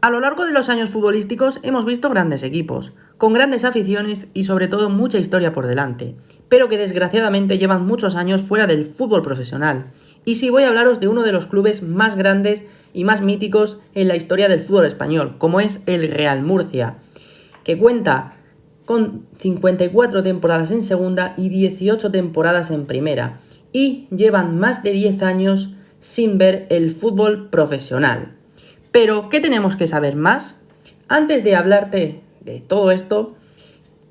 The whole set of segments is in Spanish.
A lo largo de los años futbolísticos hemos visto grandes equipos, con grandes aficiones y sobre todo mucha historia por delante, pero que desgraciadamente llevan muchos años fuera del fútbol profesional. Y sí voy a hablaros de uno de los clubes más grandes y más míticos en la historia del fútbol español, como es el Real Murcia, que cuenta con 54 temporadas en segunda y 18 temporadas en primera, y llevan más de 10 años sin ver el fútbol profesional. Pero, ¿qué tenemos que saber más? Antes de hablarte de todo esto,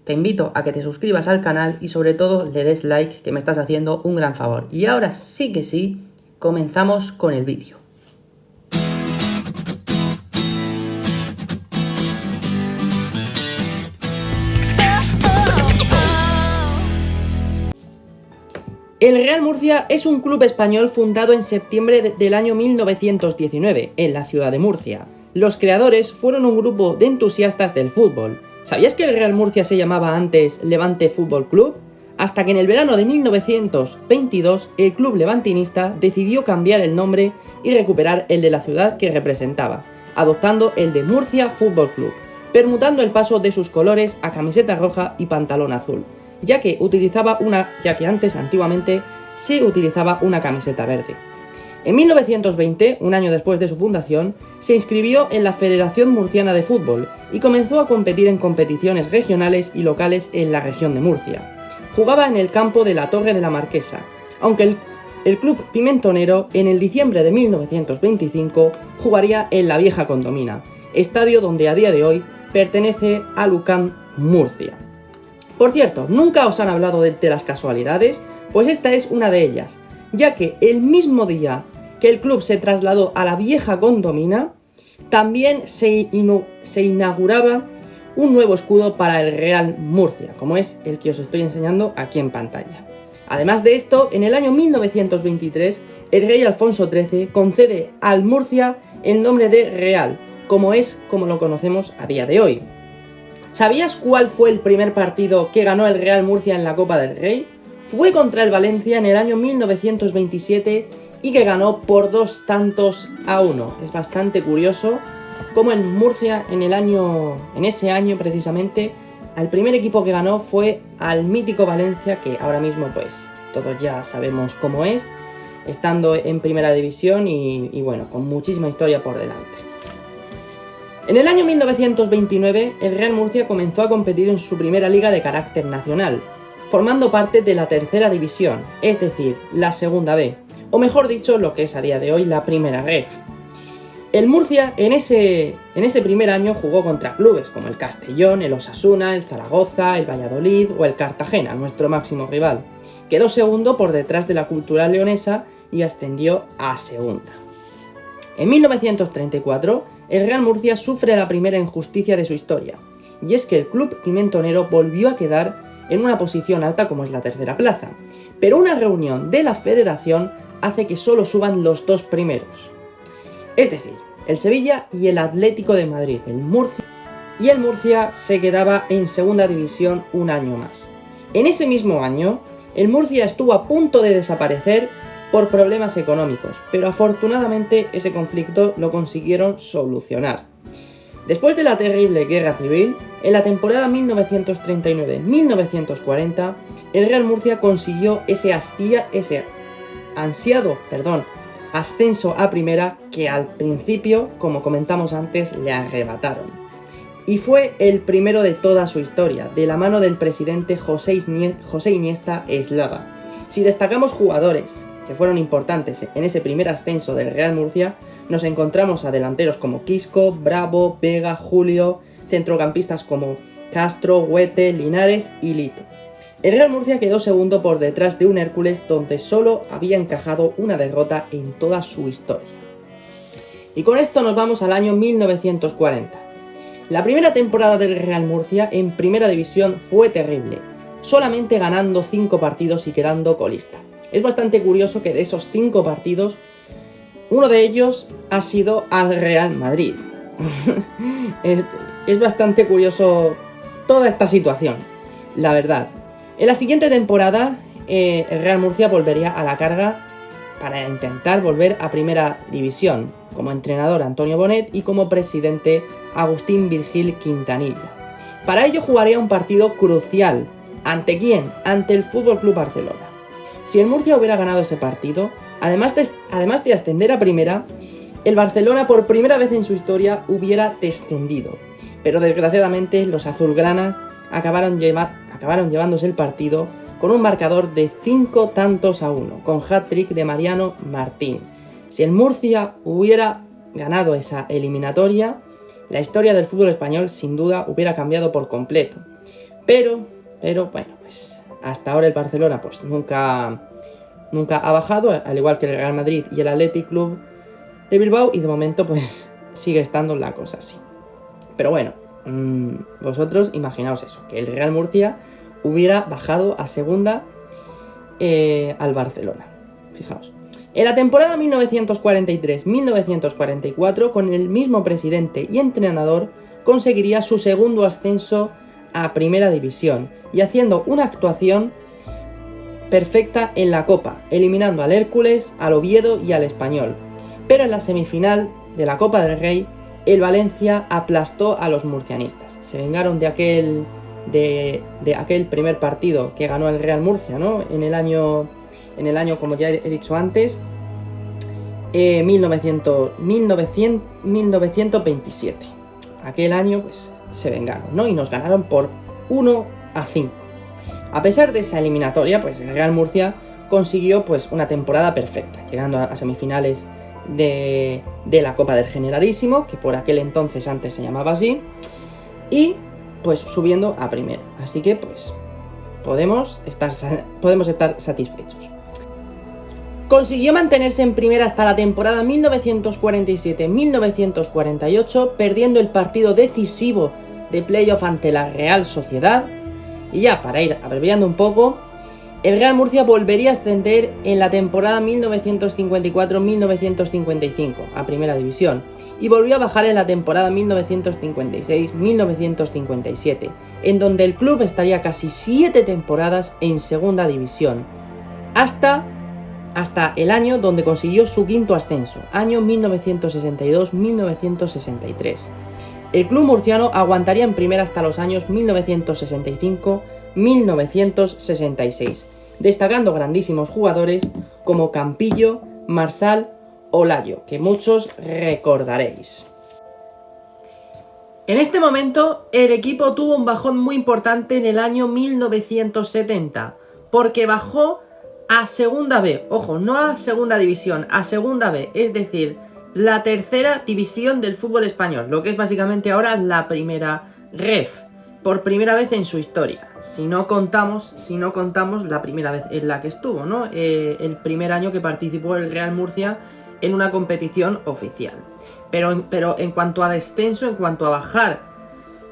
te invito a que te suscribas al canal y sobre todo le des like, que me estás haciendo un gran favor. Y ahora sí que sí, comenzamos con el vídeo. El Real Murcia es un club español fundado en septiembre del año 1919, en la ciudad de Murcia. Los creadores fueron un grupo de entusiastas del fútbol. ¿Sabías que el Real Murcia se llamaba antes Levante Fútbol Club? Hasta que en el verano de 1922 el club levantinista decidió cambiar el nombre y recuperar el de la ciudad que representaba, adoptando el de Murcia Fútbol Club, permutando el paso de sus colores a camiseta roja y pantalón azul, ya que antiguamente se utilizaba una camiseta verde. En 1920, un año después de su fundación, se inscribió en la Federación Murciana de Fútbol y comenzó a competir en competiciones regionales y locales en la región de Murcia. Jugaba en el campo de la Torre de la Marquesa, aunque el club pimentonero en el diciembre de 1925 jugaría en la Vieja Condomina, estadio donde a día de hoy pertenece a UCAM Murcia. Por cierto, ¿nunca os han hablado de las casualidades? Pues esta es una de ellas, ya que el mismo día que el club se trasladó a la Vieja Condomina, también se inauguraba un nuevo escudo para el Real Murcia, como es el que os estoy enseñando aquí en pantalla. Además de esto, en el año 1923, el rey Alfonso XIII concede al Murcia el nombre de Real, como lo conocemos a día de hoy. ¿Sabías cuál fue el primer partido que ganó el Real Murcia en la Copa del Rey? Fue contra el Valencia en el año 1927 y que ganó por 2-1. Es bastante curioso cómo el Murcia en ese año precisamente, al primer equipo que ganó fue al mítico Valencia, que ahora mismo pues todos ya sabemos cómo es, estando en primera división y bueno, con muchísima historia por delante. En el año 1929, el Real Murcia comenzó a competir en su primera liga de carácter nacional, formando parte de la tercera división, es decir, la segunda B, o mejor dicho, lo que es a día de hoy la primera ref. El Murcia en ese primer año jugó contra clubes como el Castellón, el Osasuna, el Zaragoza, el Valladolid o el Cartagena, nuestro máximo rival. Quedó segundo por detrás de la Cultural Leonesa y ascendió a segunda. En 1934, el Real Murcia sufre la primera injusticia de su historia, y es que el club pimentonero volvió a quedar en una posición alta como es la tercera plaza, pero una reunión de la federación hace que solo suban los dos primeros. Es decir, el Sevilla y el Atlético de Madrid, el Murcia se quedaba en segunda división un año más. En ese mismo año, el Murcia estuvo a punto de desaparecer por problemas económicos, pero afortunadamente ese conflicto lo consiguieron solucionar. Después de la terrible guerra civil, en la temporada 1939-1940, el Real Murcia consiguió ese ansiado ascenso a primera que al principio, como comentamos antes, le arrebataron. Y fue el primero de toda su historia, de la mano del presidente José Iniesta Eslava. Si destacamos jugadores que fueron importantes en ese primer ascenso del Real Murcia, nos encontramos a delanteros como Quisco, Bravo, Vega, Julio, centrocampistas como Castro, Huete, Linares y Lito. El Real Murcia quedó segundo por detrás de un Hércules donde solo había encajado una derrota en toda su historia. Y con esto nos vamos al año 1940. La primera temporada del Real Murcia en primera división fue terrible, solamente ganando 5 partidos y quedando colista. Es bastante curioso que de esos 5 partidos, uno de ellos ha sido al Real Madrid. es bastante curioso toda esta situación, la verdad. En la siguiente temporada, el Real Murcia volvería a la carga para intentar volver a primera división. como entrenador Antonio Bonet y como presidente Agustín Virgil Quintanilla. Para ello jugaría un partido crucial. ¿Ante quién? Ante el FC Barcelona. Si el Murcia hubiera ganado ese partido, además de ascender a primera, el Barcelona por primera vez en su historia hubiera descendido. Pero desgraciadamente los azulgranas acabaron llevándose el partido con un marcador de 5-1, con hat-trick de Mariano Martín. Si el Murcia hubiera ganado esa eliminatoria, la historia del fútbol español sin duda hubiera cambiado por completo. Pero bueno, pues hasta ahora el Barcelona pues nunca ha bajado, al igual que el Real Madrid y el Athletic Club de Bilbao, y de momento pues sigue estando la cosa así. Pero bueno, vosotros imaginaos eso, que el Real Murcia hubiera bajado a segunda al Barcelona. Fijaos. En la temporada 1943-1944, con el mismo presidente y entrenador, conseguiría su segundo ascenso a Primera División y haciendo una actuación perfecta en la Copa, eliminando al Hércules, al Oviedo y al Español. Pero en la semifinal de la Copa del Rey, el Valencia aplastó a los murcianistas. Se vengaron de aquel primer partido que ganó el Real Murcia, ¿no? En el año, como ya he dicho antes, 1927. Aquel año, pues, se vengaron, ¿no? Y nos ganaron por 1-5. A pesar de esa eliminatoria, pues el Real Murcia consiguió, pues, una temporada perfecta, llegando a semifinales de la Copa del Generalísimo, que por aquel entonces antes se llamaba así, y pues subiendo a primera. Así que pues podemos estar satisfechos. Consiguió mantenerse en primera hasta la temporada 1947-1948, perdiendo el partido decisivo de playoff ante la Real Sociedad. Y ya para ir abreviando un poco, el Real Murcia volvería a ascender en la temporada 1954-1955 a Primera División y volvió a bajar en la temporada 1956-1957, en donde el club estaría casi 7 temporadas en Segunda División, hasta el año donde consiguió su quinto ascenso, año 1962-1963. El club murciano aguantaría en Primera hasta los años 1965-1966. Destacando grandísimos jugadores como Campillo, Marsal o Layo, que muchos recordaréis. En este momento, el equipo tuvo un bajón muy importante en el año 1970, porque bajó a Segunda B, ojo, no a Segunda División, a Segunda B, es decir, la tercera división del fútbol español, lo que es básicamente ahora la Primera Ref. Por primera vez en su historia, si no contamos la primera vez en la que estuvo, ¿no? El primer año que participó el Real Murcia en una competición oficial. Pero en cuanto a descenso, en cuanto a bajar,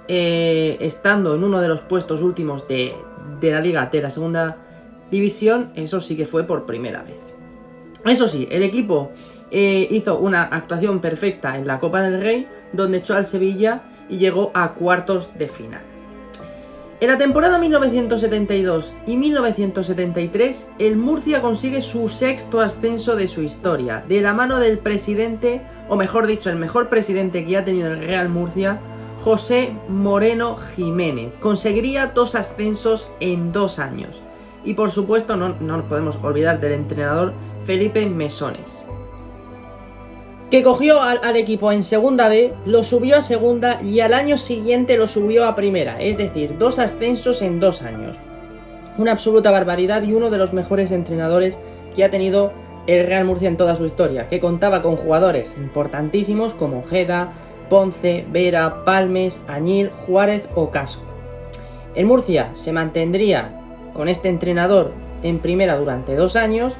estando en uno de los puestos últimos de la liga de la segunda división, eso sí que fue por primera vez. Eso sí, el equipo hizo una actuación perfecta en la Copa del Rey, donde echó al Sevilla y llegó a cuartos de final. En la temporada 1972 y 1973, el Murcia consigue su sexto ascenso de su historia, de la mano del presidente, o mejor dicho, el mejor presidente que ha tenido el Real Murcia, José Moreno Jiménez. Conseguiría 2 ascensos en 2 años. Y por supuesto no nos podemos olvidar del entrenador Felipe Mesones, que cogió al equipo en Segunda B, lo subió a Segunda y al año siguiente lo subió a Primera, es decir, 2 ascensos en 2 años. Una absoluta barbaridad y uno de los mejores entrenadores que ha tenido el Real Murcia en toda su historia, que contaba con jugadores importantísimos como Ojeda, Ponce, Vera, Palmes, Añil, Juárez o Casco. El Murcia se mantendría con este entrenador en Primera durante 2 años,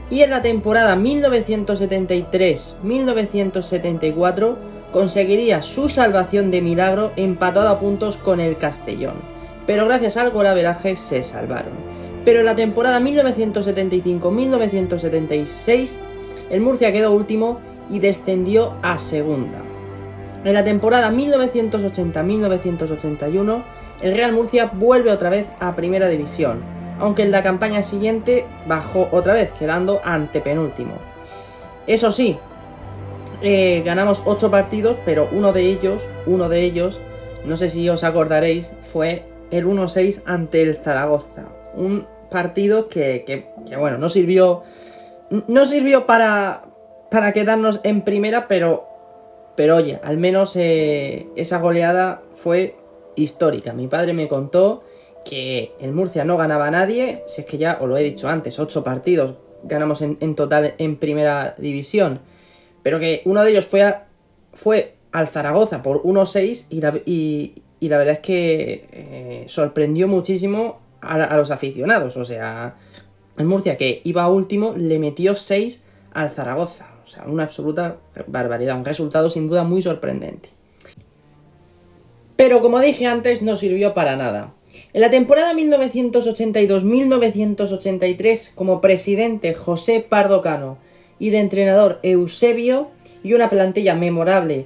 y en la temporada 1973-1974 conseguiría su salvación de milagro, empatado a puntos con el Castellón, pero gracias al golaveraje se salvaron. Pero en la temporada 1975-1976 el Murcia quedó último y descendió a Segunda. En la temporada 1980-1981 el Real Murcia vuelve otra vez a Primera División, aunque en la campaña siguiente bajó otra vez, quedando antepenúltimo. Eso sí, ganamos 8 partidos, pero uno de ellos, no sé si os acordaréis, fue el 1-6 ante el Zaragoza. Un partido que bueno, no sirvió para quedarnos en primera, pero oye, al menos esa goleada fue histórica. Mi padre me contó que el Murcia no ganaba a nadie, si es que ya os lo he dicho antes, 8 partidos ganamos en total en primera división, pero que uno de ellos fue al Zaragoza por 1-6 y la verdad es que sorprendió muchísimo a los aficionados. O sea, el Murcia, que iba último, le metió 6 al Zaragoza. O sea, una absoluta barbaridad, un resultado sin duda muy sorprendente. Pero como dije antes, no sirvió para nada. En la temporada 1982-1983, como presidente José Pardo Cano y de entrenador Eusebio, y una plantilla memorable,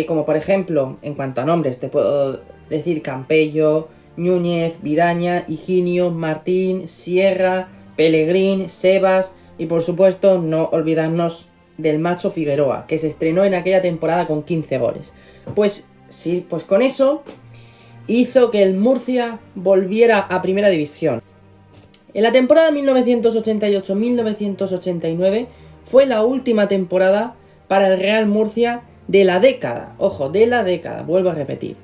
como por ejemplo, en cuanto a nombres, te puedo decir Campello, Núñez, Vidaña, Higinio, Martín, Sierra, Pellegrín, Sebas y por supuesto no olvidarnos del Macho Figueroa, que se estrenó en aquella temporada con 15 goles. Pues sí, pues con eso hizo que el Murcia volviera a primera división. En la temporada 1988-1989 fue la última temporada para el Real Murcia de la década. Ojo, de la década, vuelvo a repetir.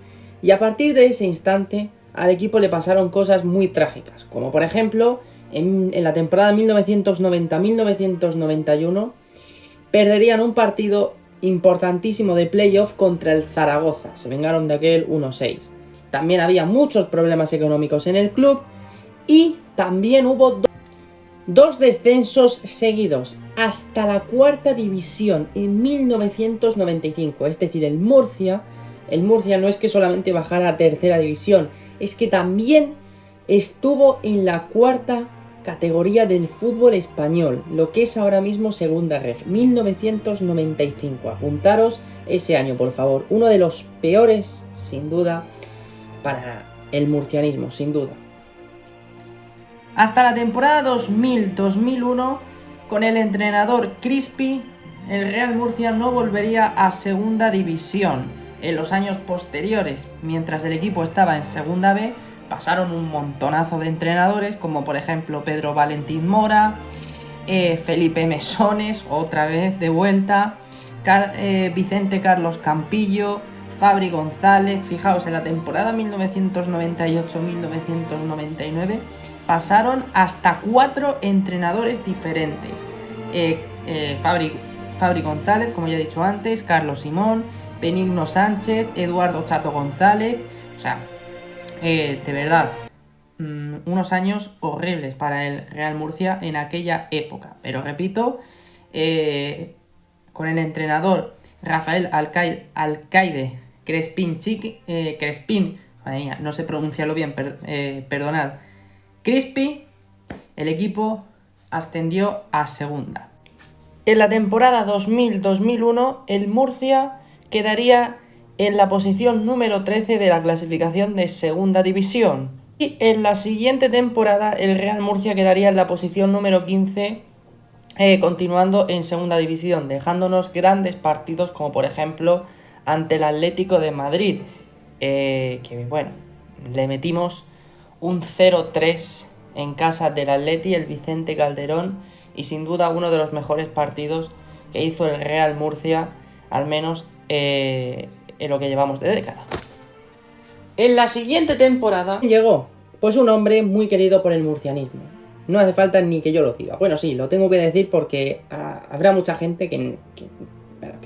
Y a partir de ese instante al equipo le pasaron cosas muy trágicas, como por ejemplo en la temporada 1990-1991 perderían un partido importantísimo de playoff contra el Zaragoza. Se vengaron de aquel 1-6. También había muchos problemas económicos en el club y también hubo dos descensos seguidos hasta la cuarta división en 1995. Es decir, el Murcia no es que solamente bajara a tercera división, es que también estuvo en la cuarta categoría del fútbol español, lo que es ahora mismo segunda ref, 1995. Apuntaros ese año, por favor. Uno de los peores, sin duda, para el murcianismo, sin duda. Hasta la temporada 2000-2001, con el entrenador Crispi, el Real Murcia no volvería a segunda división. En los años posteriores, mientras el equipo estaba en segunda B, pasaron un montonazo de entrenadores, como por ejemplo Pedro Valentín Mora, Felipe Mesones, otra vez de vuelta, Vicente Carlos Campillo, Fabri González. Fijaos, en la temporada 1998-1999 pasaron hasta 4 entrenadores diferentes. Fabri González, como ya he dicho antes, Carlos Simón, Benigno Sánchez, Eduardo Chato González. O sea, de verdad, unos años horribles para el Real Murcia en aquella época. Pero repito, con el entrenador Rafael Alcaide Crespin, madre mía, no sé pronunciarlo bien, perdonad, Crispi, el equipo ascendió a segunda. En la temporada 2000-2001, el Murcia quedaría en la posición número 13 de la clasificación de segunda división. Y en la siguiente temporada el Real Murcia quedaría en la posición número 15, continuando en segunda división, dejándonos grandes partidos como por ejemplo ante el Atlético de Madrid, que bueno, le metimos un 0-3 en casa del Atleti, el Vicente Calderón, y sin duda uno de los mejores partidos que hizo el Real Murcia, al menos en lo que llevamos de década. En la siguiente temporada llegó pues un hombre muy querido por el murcianismo. No hace falta ni que yo lo diga. Bueno, sí, lo tengo que decir porque habrá mucha gente que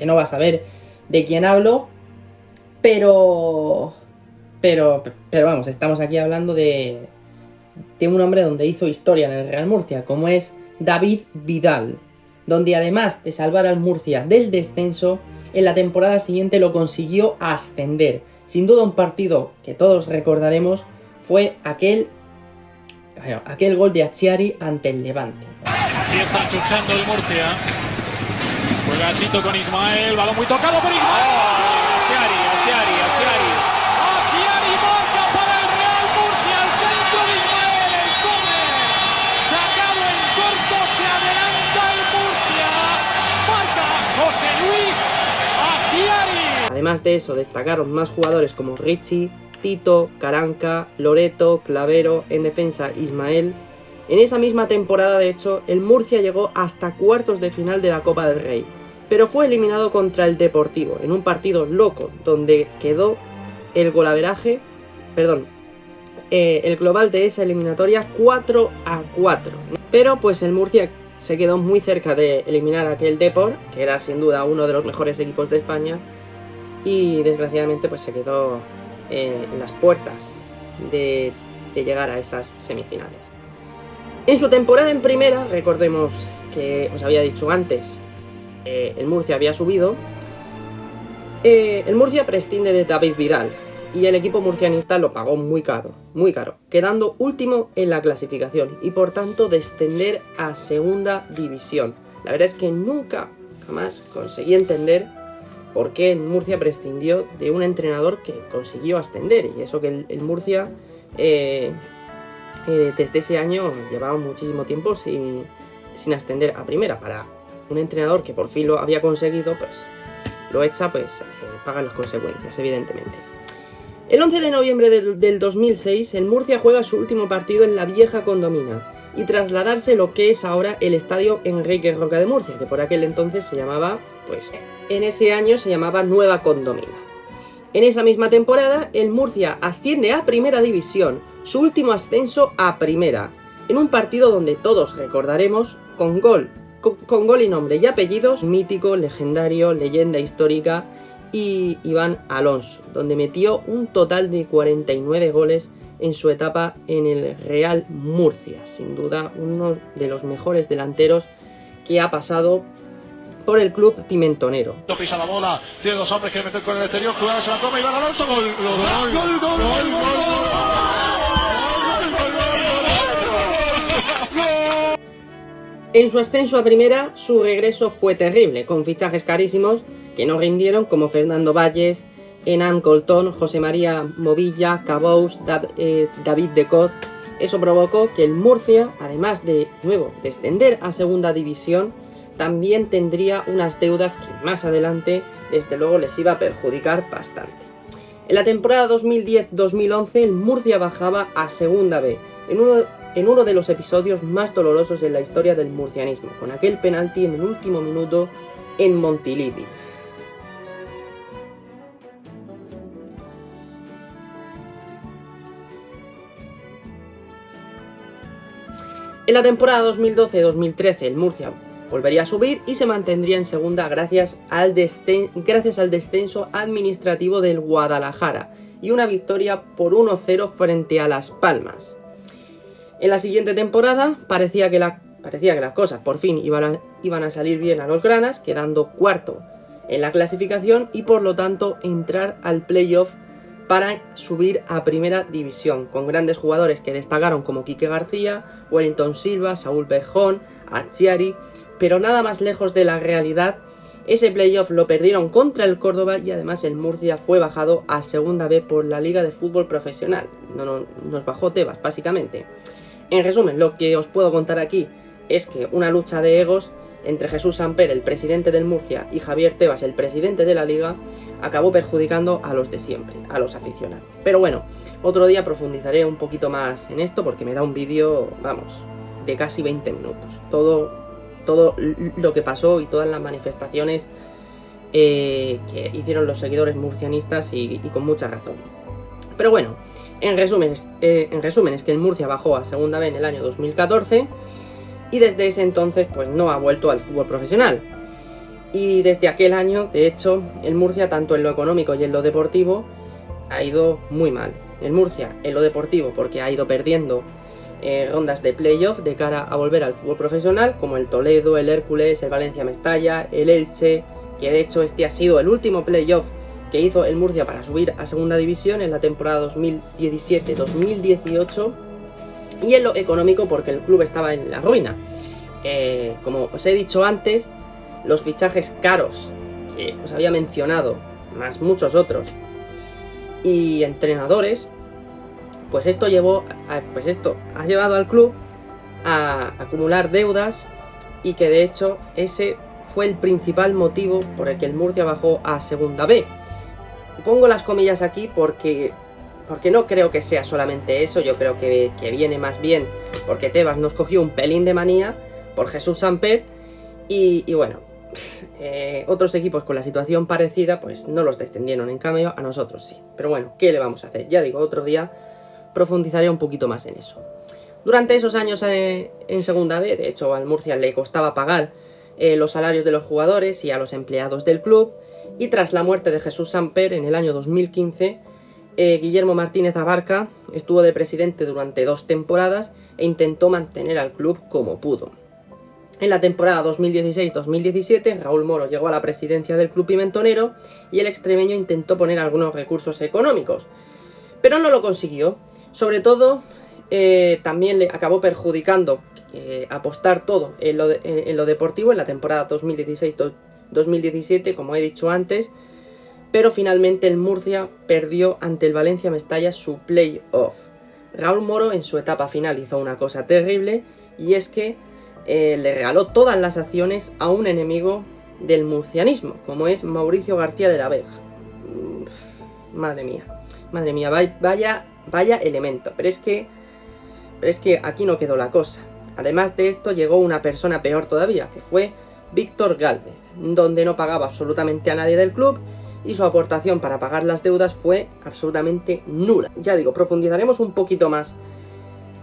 no va a saber de quién hablo, pero vamos, estamos aquí hablando de un hombre donde hizo historia en el Real Murcia, como es David Vidal, donde además de salvar al Murcia del descenso, en la temporada siguiente lo consiguió ascender. Sin duda un partido que todos recordaremos fue aquel gol de Achiari ante el Levante. Empieza chuchando el Murcia. Juega Tito con Ismael, balón muy tocado por Ismael. Achiari marca para el Real Murcia, al centro de Ismael, el córner. Sacado en corto, se adelanta el Murcia. Marca José Luis Además de eso, destacaron más jugadores como Richie, Tito, Caranca, Loreto, Clavero, en defensa Ismael. En esa misma temporada, de hecho, el Murcia llegó hasta cuartos de final de la Copa del Rey, pero fue eliminado contra el Deportivo, en un partido loco, donde quedó el golaveraje, el global de esa eliminatoria 4-4. Pero pues el Murcia se quedó muy cerca de eliminar a aquel Depor, que era sin duda uno de los mejores equipos de España, y desgraciadamente pues se quedó en las puertas de llegar a esas semifinales. En su temporada en primera, recordemos que os había dicho antes, el Murcia había subido. El Murcia prescinde de David Vidal y el equipo murcianista lo pagó muy caro, quedando último en la clasificación y por tanto descender a segunda división. La verdad es que nunca, jamás conseguí entender por qué el Murcia prescindió de un entrenador que consiguió ascender, y eso que el Murcia desde ese año llevaba muchísimo tiempo sin ascender a primera. Para un entrenador que por fin lo había conseguido, pues lo echa, pues pagan las consecuencias, evidentemente. El 11 de noviembre del 2006, el Murcia juega su último partido en la vieja Condomina y trasladarse lo que es ahora el Estadio Enrique Roca de Murcia, que por aquel entonces se llamaba, pues en ese año se llamaba Nueva Condomina. En esa misma temporada, el Murcia asciende a Primera División, su último ascenso a Primera, en un partido donde todos recordaremos con gol y nombre y apellidos, mítico, legendario, leyenda histórica, y Iván Alonso, donde metió un total de 49 goles en su etapa en el Real Murcia. Sin duda, uno de los mejores delanteros que ha pasado por el club pimentonero. Pisa la bola, tiene dos hombres que meter con el exterior, cuidado, se la toma Iván Alonso, gol. En su ascenso a primera, su regreso fue terrible, con fichajes carísimos que no rindieron, como Fernando Valles, Enan Coltón, José María Movilla, Cabous, David de Coz. Eso provocó que el Murcia, además de nuevo descender a segunda división, también tendría unas deudas que más adelante, desde luego, les iba a perjudicar bastante. En la temporada 2010-2011, el Murcia bajaba a segunda B, en uno de los episodios más dolorosos en la historia del murcianismo, con aquel penalti en el último minuto en Montilivi. En la temporada 2012-2013 el Murcia volvería a subir y se mantendría en segunda gracias al descenso administrativo del Guadalajara y una victoria por 1-0 frente a Las Palmas. En la siguiente temporada parecía que las cosas por fin iban a salir bien a los granas, quedando cuarto en la clasificación y por lo tanto entrar al playoff para subir a Primera División, con grandes jugadores que destacaron como Quique García, Wellington Silva, Saúl Berjón, Achiari, pero nada más lejos de la realidad. Ese playoff lo perdieron contra el Córdoba y además el Murcia fue bajado a Segunda B por la Liga de Fútbol Profesional. Nos bajó Tebas, básicamente. En resumen, lo que os puedo contar aquí es que una lucha de egos entre Jesús Samper, el presidente del Murcia, y Javier Tebas, el presidente de la Liga, acabó perjudicando a los de siempre, a los aficionados. Pero bueno, otro día profundizaré un poquito más en esto porque me da un vídeo, vamos, de casi 20 minutos. Todo lo que pasó y todas las manifestaciones que hicieron los seguidores murcianistas y con mucha razón. Pero bueno, en resumen es que el Murcia bajó a Segunda B en el año 2014 y desde ese entonces pues no ha vuelto al fútbol profesional. Y desde aquel año, de hecho, el Murcia, tanto en lo económico y en lo deportivo, ha ido muy mal. El Murcia en lo deportivo porque ha ido perdiendo rondas de playoff de cara a volver al fútbol profesional, como el Toledo, el Hércules, el Valencia Mestalla, el Elche, que de hecho este ha sido el último playoff que hizo el Murcia para subir a segunda división en la temporada 2017-2018, y en lo económico porque el club estaba en la ruina. Como os he dicho antes, los fichajes caros que os había mencionado, más muchos otros, y entrenadores, pues esto ha llevado al club a acumular deudas, y que de hecho ese fue el principal motivo por el que el Murcia bajó a Segunda B. pongo las comillas aquí porque no creo que sea solamente eso. Yo creo que viene más bien porque Tebas nos cogió un pelín de manía por Jesús Samper y bueno, otros equipos con la situación parecida pues no los descendieron, en cambio a nosotros sí. Pero bueno, ¿qué le vamos a hacer? Ya digo, otro día profundizaré un poquito más en eso. Durante esos años en Segunda B, de hecho al Murcia le costaba pagar los salarios de los jugadores y a los empleados del club, y tras la muerte de Jesús Samper en el año 2015, Guillermo Martínez Abarca estuvo de presidente durante 2 temporadas e intentó mantener al club como pudo. En la temporada 2016-2017, Raúl Moro llegó a la presidencia del club pimentonero y el extremeño intentó poner algunos recursos económicos, pero no lo consiguió. Sobre todo, también le acabó perjudicando apostar todo en lo deportivo en la temporada 2016-2017, como he dicho antes, pero finalmente el Murcia perdió ante el Valencia Mestalla su play-off. Raúl Moro en su etapa final hizo una cosa terrible, y es que le regaló todas las acciones a un enemigo del murcianismo, como es Mauricio García de la Vega. Madre mía, vaya elemento. Pero es que aquí no quedó la cosa. Además de esto llegó una persona peor todavía, que fue Víctor Gálvez, donde no pagaba absolutamente a nadie del club y su aportación para pagar las deudas fue absolutamente nula. Ya digo, profundizaremos un poquito más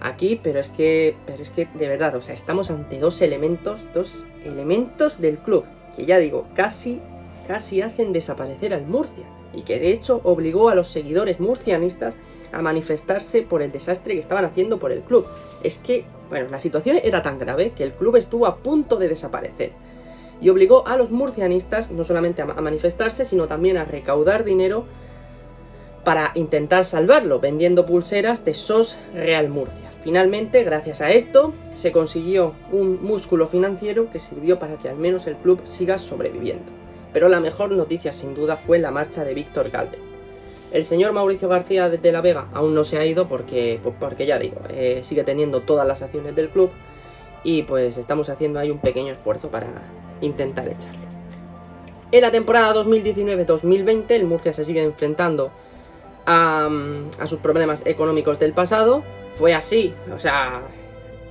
aquí, pero es que de verdad, o sea, estamos ante dos elementos del club que, ya digo, casi hacen desaparecer al Murcia, y que de hecho obligó a los seguidores murcianistas a manifestarse por el desastre que estaban haciendo por el club. Es que, bueno, la situación era tan grave que el club estuvo a punto de desaparecer, y obligó a los murcianistas no solamente a manifestarse, sino también a recaudar dinero para intentar salvarlo, vendiendo pulseras de SOS Real Murcia. Finalmente, gracias a esto, se consiguió un músculo financiero que sirvió para que al menos el club siga sobreviviendo. Pero la mejor noticia sin duda fue la marcha de Víctor Gálvez. El señor Mauricio García de la Vega aún no se ha ido porque ya digo, sigue teniendo todas las acciones del club, y pues estamos haciendo ahí un pequeño esfuerzo para intentar echarle. En la temporada 2019-2020 el Murcia se sigue enfrentando a sus problemas económicos del pasado. Fue así, o sea,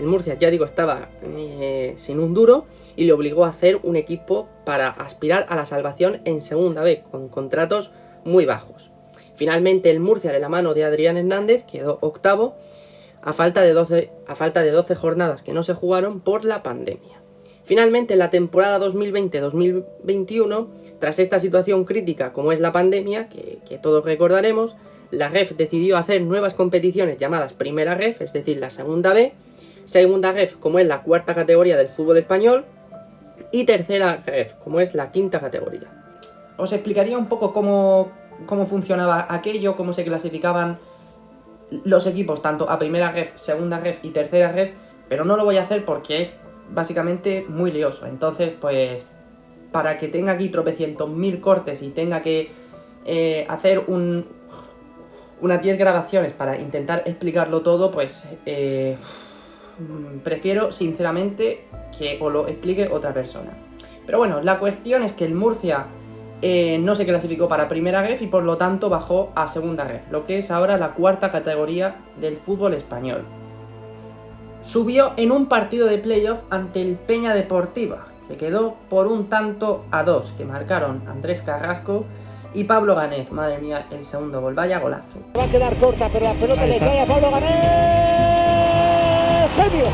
el Murcia, ya digo, estaba sin un duro, y le obligó a hacer un equipo para aspirar a la salvación en Segunda B, con contratos muy bajos. Finalmente el Murcia, de la mano de Adrián Hernández, quedó octavo a falta de 12 jornadas que no se jugaron por la pandemia. Finalmente, en la temporada 2020-2021, tras esta situación crítica como es la pandemia, que todos recordaremos, la REF decidió hacer nuevas competiciones llamadas Primera REF, es decir, la Segunda B, Segunda REF como es la 4ª categoría del fútbol español, y Tercera REF como es la 5ª categoría. Os explicaría un poco cómo funcionaba aquello, cómo se clasificaban los equipos, tanto a Primera REF, Segunda REF y Tercera REF, pero no lo voy a hacer porque es básicamente muy lioso. Entonces, pues, para que tenga aquí tropecientos mil cortes y tenga que hacer unas 10 grabaciones para intentar explicarlo todo, pues prefiero sinceramente que os lo explique otra persona. Pero bueno, la cuestión es que el Murcia no se clasificó para Primera REF y por lo tanto bajó a Segunda REF, lo que es ahora la 4ª categoría del fútbol español. Subió en un partido de playoff ante el Peña Deportiva, que quedó por 1-2, que marcaron Andrés Carrasco y Pablo Ganet. Madre mía, el segundo gol, vaya golazo. Va a quedar corta, pero la pelota le cae a Pablo Ganet. Genio.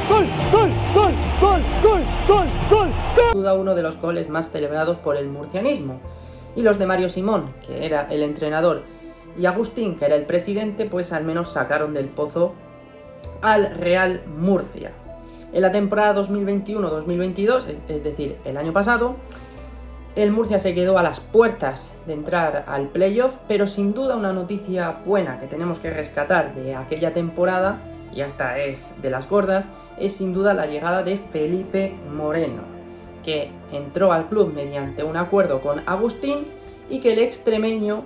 Gol. Sin duda uno de los goles más celebrados por el murcianismo. Y los de Mario Simón, que era el entrenador, y Agustín, que era el presidente, pues al menos sacaron del pozo al Real Murcia. En la temporada 2021-2022, es decir, el año pasado, el Murcia se quedó a las puertas de entrar al playoff, pero sin duda una noticia buena que tenemos que rescatar de aquella temporada, y esta es de las gordas, es sin duda la llegada de Felipe Moreno, que entró al club mediante un acuerdo con Agustín, y que el extremeño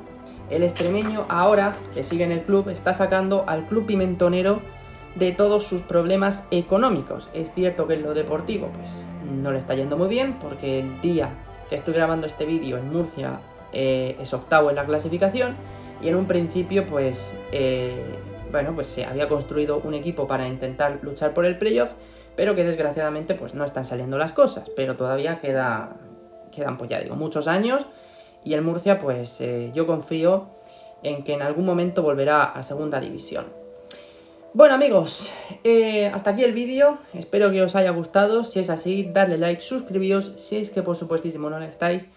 ahora, que sigue en el club, está sacando al club pimentonero de todos sus problemas económicos. Es cierto que en lo deportivo pues no le está yendo muy bien, porque el día que estoy grabando este vídeo en Murcia es octavo en la clasificación y en un principio pues se había construido un equipo para intentar luchar por el playoff, pero que desgraciadamente pues no están saliendo las cosas, pero todavía quedan pues ya digo muchos años y el Murcia pues yo confío en que en algún momento volverá a segunda división. Bueno amigos, hasta aquí el vídeo, espero que os haya gustado, si es así darle like, suscribíos si es que por supuestísimo no lo estáis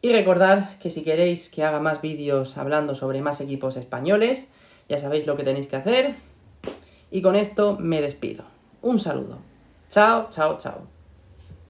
y recordad que si queréis que haga más vídeos hablando sobre más equipos españoles, ya sabéis lo que tenéis que hacer y con esto me despido. Un saludo. Chao, chao, chao.